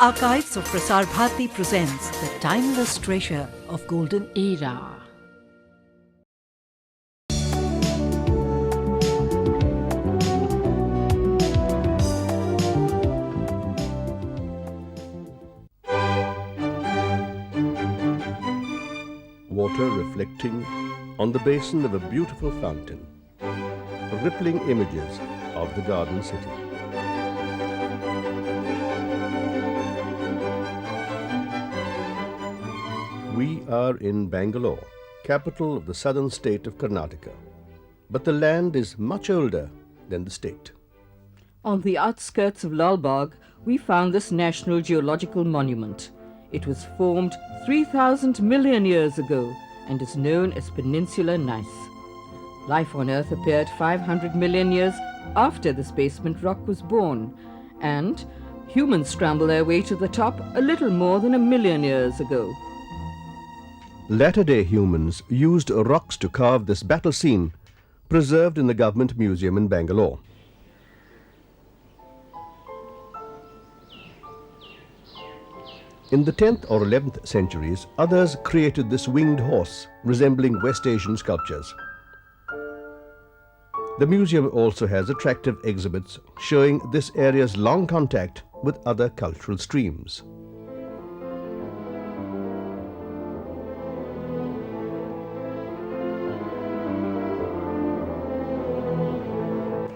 Archives of Prasar Bharati presents the timeless treasure of golden era. Water reflecting on the basin of a beautiful fountain, rippling images of the garden city. We are in Bangalore, capital of the southern state of Karnataka. But the land is much older than the state. On the outskirts of Lal Bagh, we found this national geological monument. It was formed 3,000 million years ago and is known as Peninsular Gneiss. Life on Earth appeared 500 million years after this basement rock was born, and humans scrambled their way to the top a little more than 1 million years ago. Latter-day humans used rocks to carve this battle scene, preserved in the Government Museum in Bangalore. In the 10th or 11th centuries, others created this winged horse, resembling West Asian sculptures. The museum also has attractive exhibits showing this area's long contact with other cultural streams.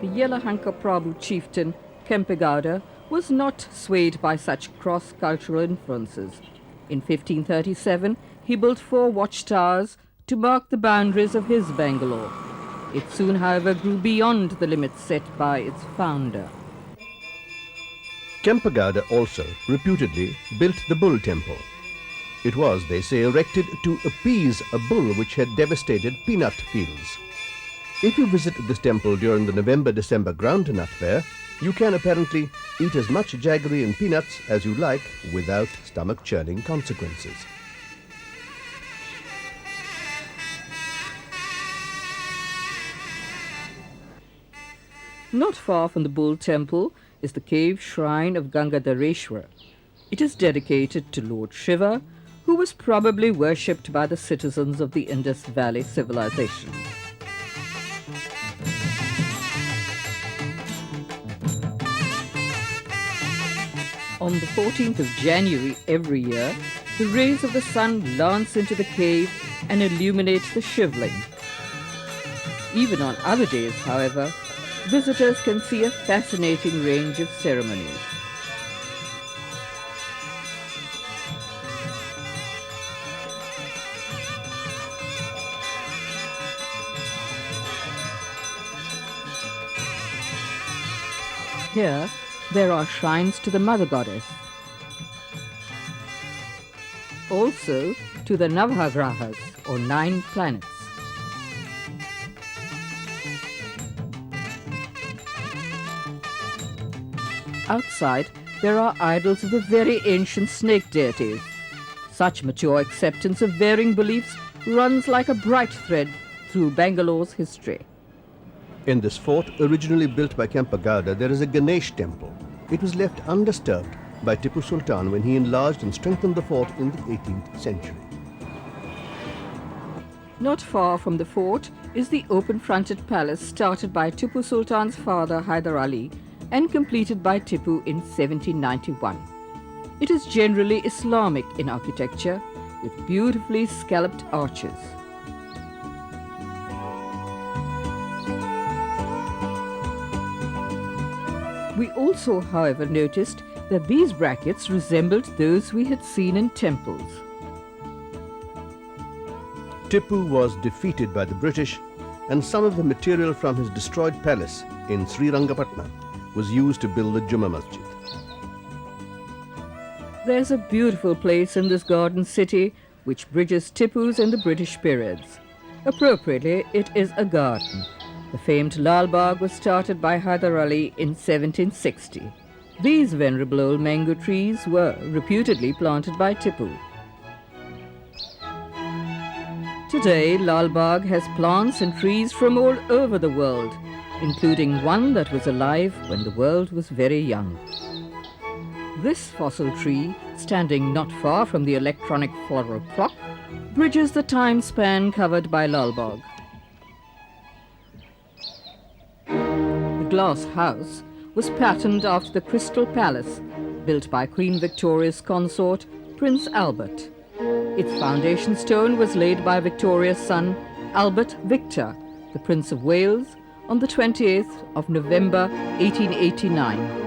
The Yelahanka Prabhu chieftain, Kempegowda, was not swayed by such cross-cultural influences. In 1537, he built 4 watchtowers to mark the boundaries of his Bangalore. It soon, however, grew beyond the limits set by its founder. Kempegowda also reputedly built the Bull Temple. It was, they say, erected to appease a bull which had devastated peanut fields. If you visit this temple during the November-December groundnut fair, you can apparently eat as much jaggery and peanuts as you like without stomach-churning consequences. Not far from the Bull Temple is the cave shrine of Gangadhareshwar. It is dedicated to Lord Shiva, who was probably worshipped by the citizens of the Indus Valley civilization. On the 14th of January every year, the rays of the sun lance into the cave and illuminate the Shivling. Even on other days, however, visitors can see a fascinating range of ceremonies. Here, there are shrines to the Mother Goddess, also to the Navagrahas, or 9 planets. Outside, there are idols of the very ancient snake deities. Such mature acceptance of varying beliefs runs like a bright thread through Bangalore's history. In this fort, originally built by Kempegowda, there is a Ganesh temple. It was left undisturbed by Tipu Sultan when he enlarged and strengthened the fort in the 18th century. Not far from the fort is the open-fronted palace started by Tipu Sultan's father Hyder Ali and completed by Tipu in 1791. It is generally Islamic in architecture, with beautifully scalloped arches. We also, however, noticed that these brackets resembled those we had seen in temples. Tipu was defeated by the British, and some of the material from his destroyed palace in Srirangapatna was used to build the Juma Masjid. There's a beautiful place in this garden city which bridges Tipu's and the British periods. Appropriately, it is a garden. The famed Lal Bagh was started by Hyder Ali in 1760. These venerable old mango trees were reputedly planted by Tipu. Today, Lal Bagh has plants and trees from all over the world, including one that was alive when the world was very young. This fossil tree, standing not far from the electronic floral clock, bridges the time span covered by Lal Bagh. The glass house was patterned after the Crystal Palace, built by Queen Victoria's consort, Prince Albert. Its foundation stone was laid by Victoria's son, Albert Victor, the Prince of Wales, on the 28th of November 1889.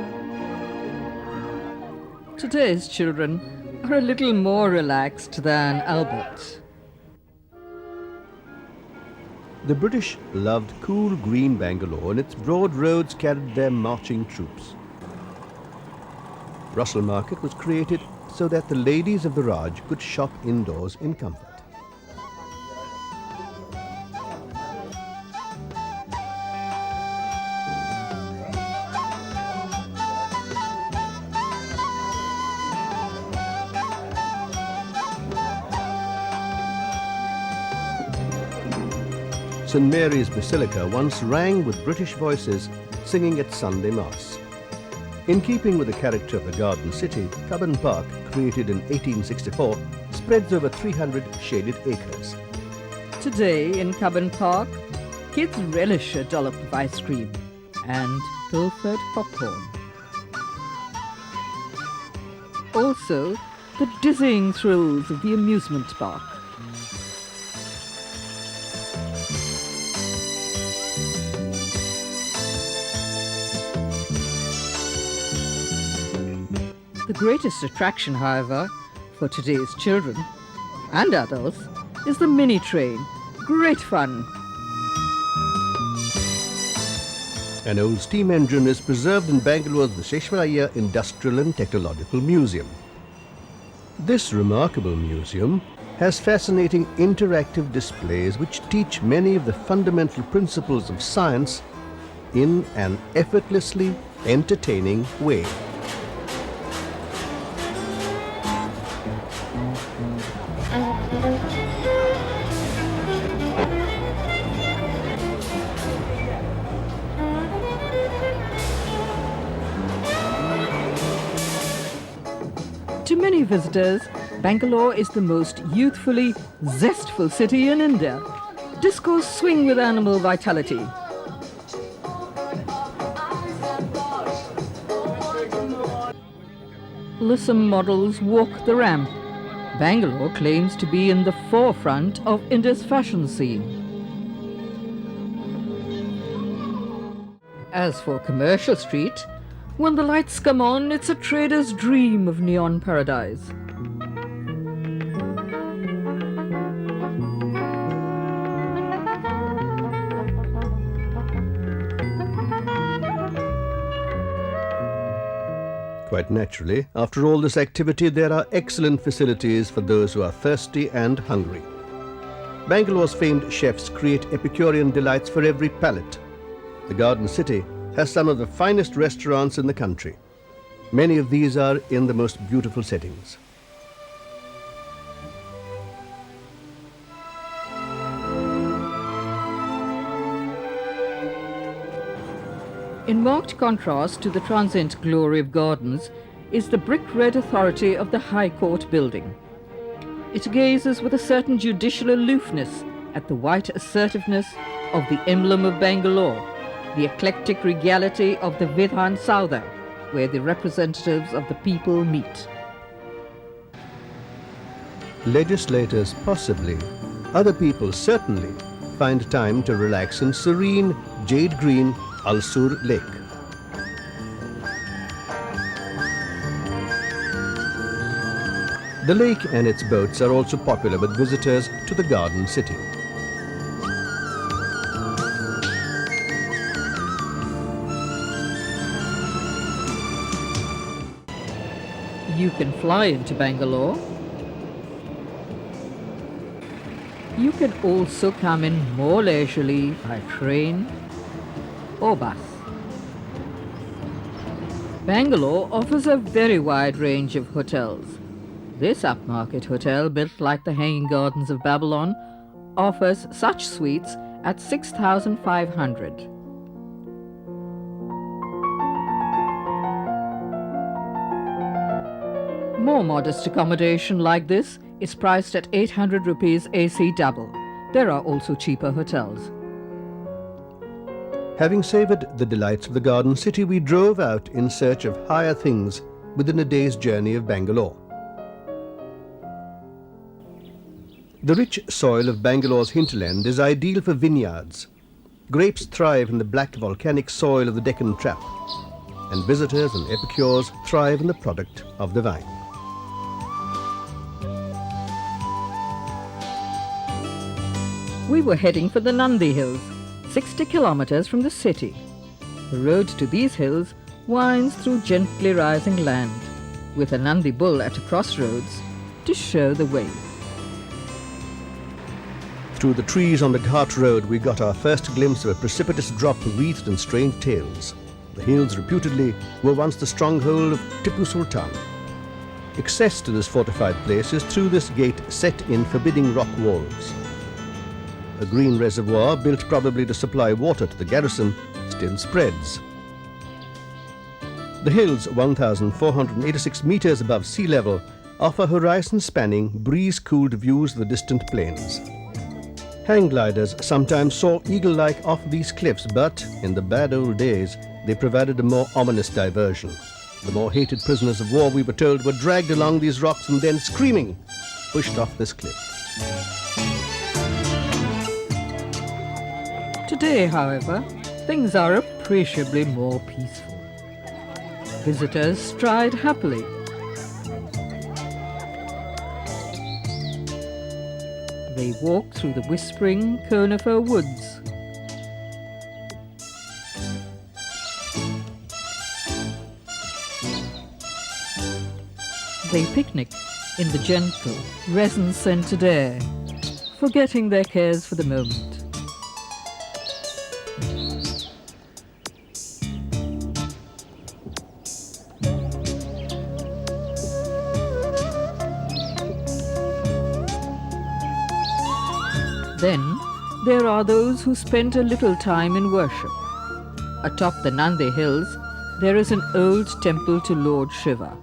Today's children are a little more relaxed than Albert. The British loved cool green Bangalore, and its broad roads carried their marching troops. Russell Market was created so that the ladies of the Raj could shop indoors in comfort. St. Mary's Basilica once rang with British voices singing at Sunday Mass. In keeping with the character of the Garden City, Cubbon Park, created in 1864, spreads over 300 shaded acres. Today in Cubbon Park, kids relish a dollop of ice cream and pilfered popcorn. Also, the dizzying thrills of the amusement park. The greatest attraction, however, for today's children and adults is the mini train. Great fun. An old steam engine is preserved in Bangalore's Visheshwaraya Industrial and Technological Museum. This remarkable museum has fascinating interactive displays which teach many of the fundamental principles of science in an effortlessly entertaining way. To many visitors, Bangalore is the most youthfully zestful city in India. Discos swing with animal vitality. Lissom models walk the ramp. Bangalore claims to be in the forefront of India's fashion scene. As for Commercial Street, when the lights come on, it's a trader's dream of neon paradise. Quite naturally, after all this activity, there are excellent facilities for those who are thirsty and hungry. Bangalore's famed chefs create Epicurean delights for every palate. The Garden City has some of the finest restaurants in the country. Many of these are in the most beautiful settings. In marked contrast to the transient glory of gardens is the brick-red authority of the High Court building. It gazes with a certain judicial aloofness at the white assertiveness of the emblem of Bangalore, the eclectic regality of the Vidhan Saudha, where the representatives of the people meet. Legislators possibly, other people certainly, find time to relax in serene, jade-green Alsur Lake. The lake and its boats are also popular with visitors to the Garden City. You can fly into Bangalore. You can also come in more leisurely by train or bus. Bangalore offers a very wide range of hotels. This upmarket hotel, built like the Hanging Gardens of Babylon, offers such suites at 6,500. More modest accommodation like this is priced at 800 rupees AC double. There are also cheaper hotels. Having savoured the delights of the garden city, we drove out in search of higher things within a day's journey of Bangalore. The rich soil of Bangalore's hinterland is ideal for vineyards. Grapes thrive in the black volcanic soil of the Deccan Trap, and visitors and epicures thrive in the product of the vine. We were heading for the Nandi Hills, 60 kilometers from the city. The road to these hills winds through gently rising land, with a Nandi bull at a crossroads to show the way. Through the trees on the Ghat road, we got our first glimpse of a precipitous drop wreathed in strange tales. The hills, reputedly, were once the stronghold of Tipu Sultan. Access to this fortified place is through this gate set in forbidding rock walls. A green reservoir, built probably to supply water to the garrison, still spreads. The hills, 1,486 meters above sea level, offer horizon-spanning, breeze-cooled views of the distant plains. Hang gliders sometimes soar eagle-like off these cliffs, but in the bad old days, they provided a more ominous diversion. The more hated prisoners of war, we were told, were dragged along these rocks and then, screaming, pushed off this cliff. Today, however, things are appreciably more peaceful. Visitors stride happily. They walk through the whispering conifer woods. They picnic in the gentle, resin-scented air, forgetting their cares for the moment. Then there are those who spend a little time in worship. Atop the Nandi Hills, there is an old temple to Lord Shiva.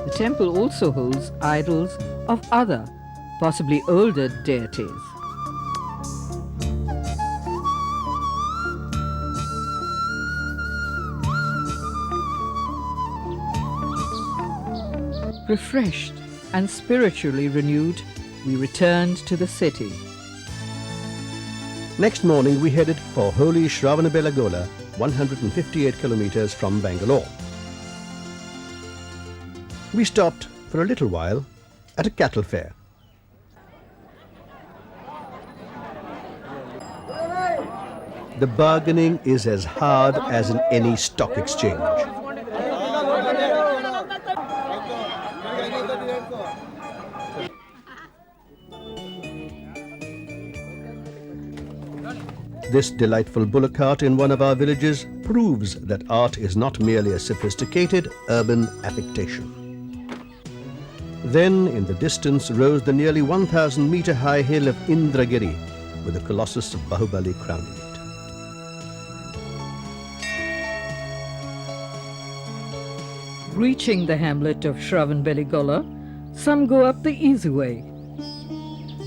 The temple also holds idols of other, possibly older deities. Refreshed and spiritually renewed, we returned to the city. Next morning, we headed for holy Shravanabelagola, 158 kilometers from Bangalore. We stopped for a little while at a cattle fair. The bargaining is as hard as in any stock exchange. This delightful bullock cart in one of our villages proves that art is not merely a sophisticated urban affectation. Then, in the distance, rose the nearly 1,000-meter high hill of Indragiri, with the colossus of Bahubali crowning it. Reaching the hamlet of Shravanbeligola, some go up the easy way.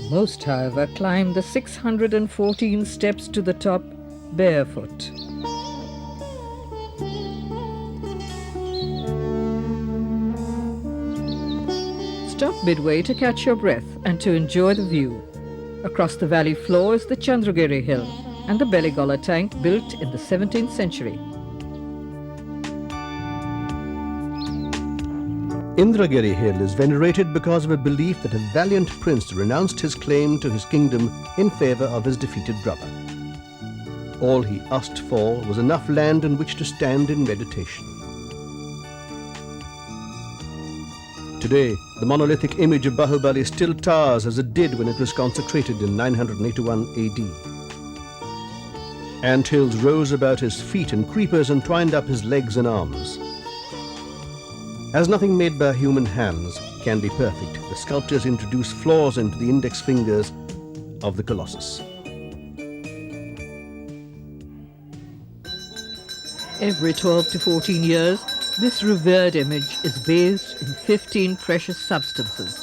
Most, however, climb the 614 steps to the top barefoot. Stop midway to catch your breath and to enjoy the view. Across the valley floor is the Chandragiri Hill and the Beligola tank built in the 17th century. Indragiri Hill is venerated because of a belief that a valiant prince renounced his claim to his kingdom in favour of his defeated brother. All he asked for was enough land on which to stand in meditation. Today, the monolithic image of Bahubali still towers as it did when it was consecrated in 981 AD. Anthills rose about his feet and creepers entwined up his legs and arms. As nothing made by human hands can be perfect, the sculptors introduce flaws into the index fingers of the colossus. Every 12 to 14 years, this revered image is bathed in 15 precious substances.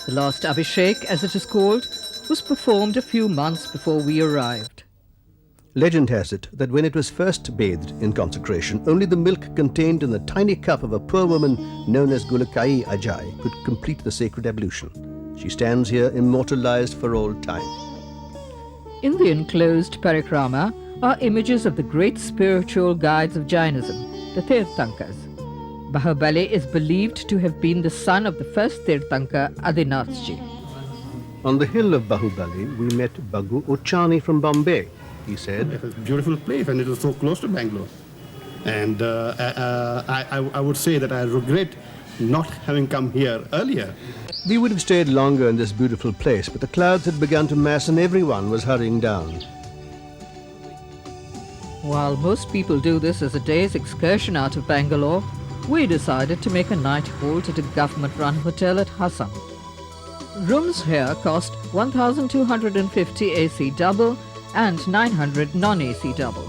The last Abhishek, as it is called, was performed a few months before we arrived. Legend has it that when it was first bathed in consecration, only the milk contained in the tiny cup of a poor woman known as Gulakai Ajai could complete the sacred ablution. She stands here immortalized for all time. In the enclosed parikrama are images of the great spiritual guides of Jainism, the Tirthankas. Bahubali is believed to have been the son of the first Tirthanka, Adinathji. On the hill of Bahubali, we met Bagu Uchani from Bombay. He said, "It was a beautiful place and it was so close to Bangalore. And I would say that I regret not having come here earlier." We would have stayed longer in this beautiful place, but the clouds had begun to mass and everyone was hurrying down. While most people do this as a day's excursion out of Bangalore, we decided to make a night halt at a government-run hotel at Hassan. Rooms here cost 1,250 AC double and 900 non-AC double.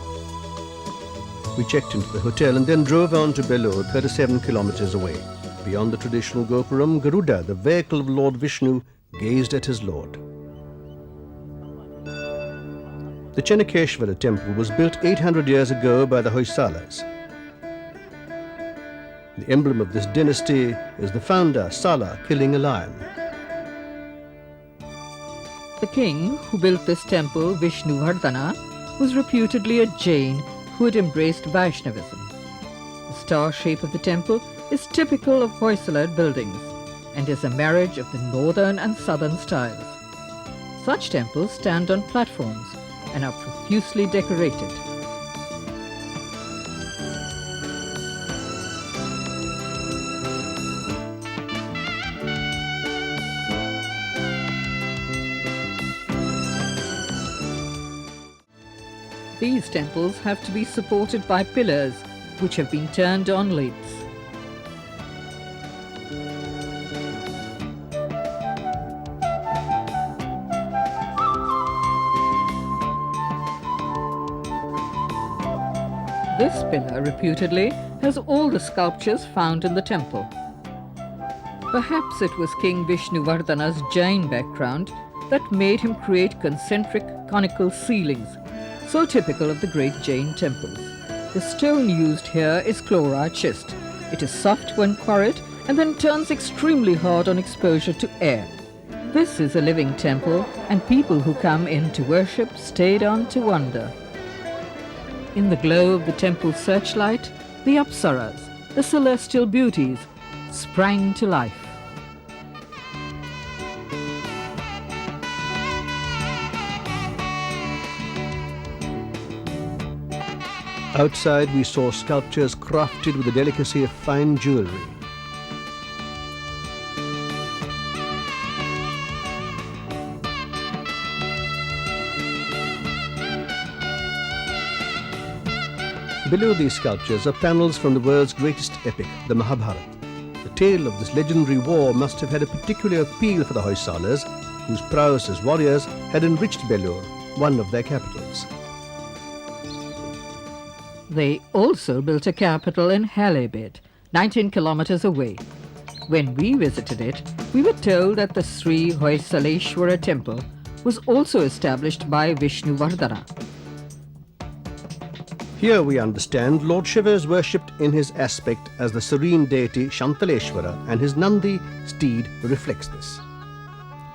We checked into the hotel and then drove on to Belur, 37 kilometers away. Beyond the traditional Gopuram, Garuda, the vehicle of Lord Vishnu, gazed at his lord. The Chennakeshwara temple was built 800 years ago by the Hoysalas. The emblem of this dynasty is the founder, Sala, killing a lion. The king who built this temple, Vishnuvardhana, was reputedly a Jain who had embraced Vaishnavism. The star shape of the temple is typical of Hoysala buildings and is a marriage of the northern and southern styles. Such temples stand on platforms and are profusely decorated. These temples have to be supported by pillars which have been turned on lids. This pillar, reputedly, has all the sculptures found in the temple. Perhaps it was King Vishnuvardhana's Jain background that made him create concentric conical ceilings, so typical of the great Jain temples. The stone used here is chlorite schist. It is soft when quarried and then turns extremely hard on exposure to air. This is a living temple, and people who come in to worship stayed on to wonder. In the glow of the temple searchlight, the Apsaras, the celestial beauties, sprang to life. Outside we saw sculptures crafted with the delicacy of fine jewelry. Below these sculptures are panels from the world's greatest epic, the Mahabharata. The tale of this legendary war must have had a particular appeal for the Hoysalas, whose prowess as warriors had enriched Belur, one of their capitals. They also built a capital in Halebid, 19 kilometers away. When we visited it, we were told that the Sri Hoysaleshwara temple was also established by Vishnuvardhana. Here we understand Lord Shiva is worshipped in his aspect as the serene deity Shantaleshwara, and his Nandi steed reflects this.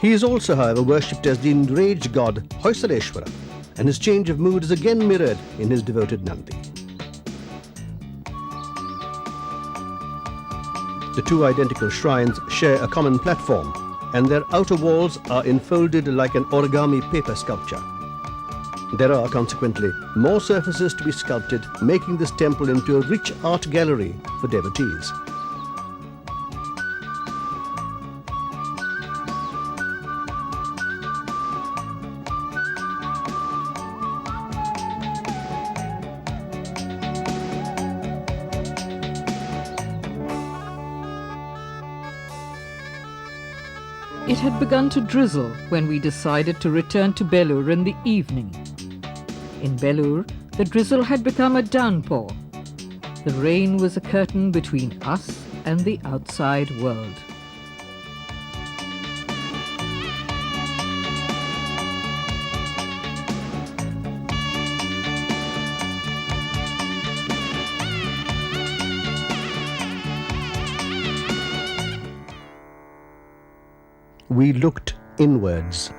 He is also, however, worshipped as the enraged god Hoysaleshwara, and his change of mood is again mirrored in his devoted Nandi. The two identical shrines share a common platform, and their outer walls are enfolded like an origami paper sculpture. There are, consequently, more surfaces to be sculpted, making this temple into a rich art gallery for devotees. It had begun to drizzle when we decided to return to Belur in the evening. In Belur, the drizzle had become a downpour. The rain was a curtain between us and the outside world. We looked inwards.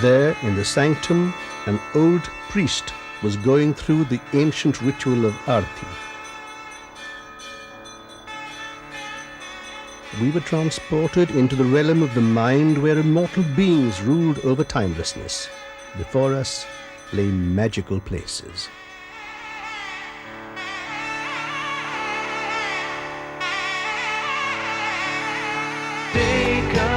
There, in the sanctum, an old priest was going through the ancient ritual of Arti. We were transported into the realm of the mind where immortal beings ruled over timelessness. Before us lay magical places. Take a